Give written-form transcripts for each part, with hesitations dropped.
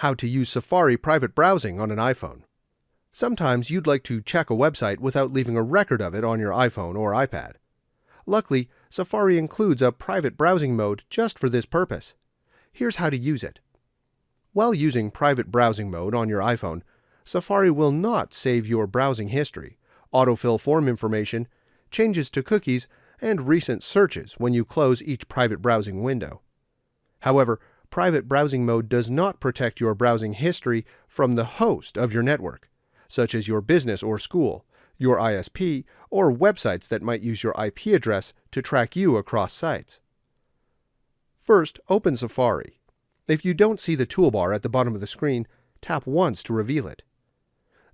How to use Safari private browsing on an iPhone. Sometimes you'd like to check a website without leaving a record of it on your iPhone or iPad. Luckily, Safari includes a private browsing mode just for this purpose. Here's how to use it. While using private browsing mode on your iPhone, Safari will not save your browsing history, autofill form information, changes to cookies, and recent searches when you close each private browsing window. However, private browsing mode does not protect your browsing history from the host of your network, such as your business or school, your ISP, or websites that might use your IP address to track you across sites. First, open Safari. If you don't see the toolbar at the bottom of the screen, tap once to reveal it.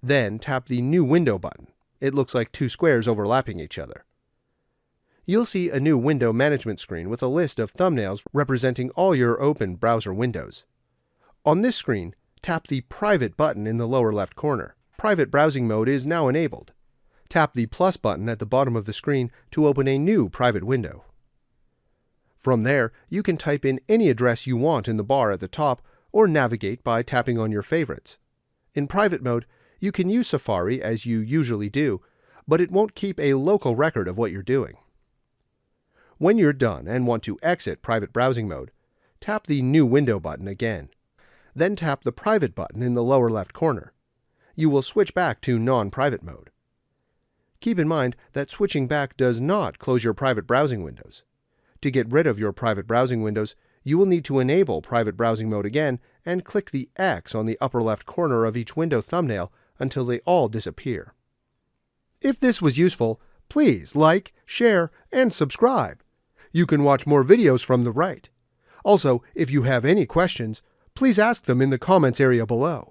Then tap the New Window button. It looks like two squares overlapping each other. You'll see a new window management screen with a list of thumbnails representing all your open browser windows. On this screen, tap the Private button in the lower left corner. Private browsing mode is now enabled. Tap the plus button at the bottom of the screen to open a new private window. From there, you can type in any address you want in the bar at the top or navigate by tapping on your favorites. In private mode, you can use Safari as you usually do, but it won't keep a local record of what you're doing. When you're done and want to exit private browsing mode, tap the New Window button again. Then tap the Private button in the lower left corner. You will switch back to non-private mode. Keep in mind that switching back does not close your private browsing windows. To get rid of your private browsing windows, you will need to enable private browsing mode again and click the X on the upper left corner of each window thumbnail until they all disappear. If this was useful, please like, share, and subscribe. You can watch more videos from the right. Also, if you have any questions, please ask them in the comments area below.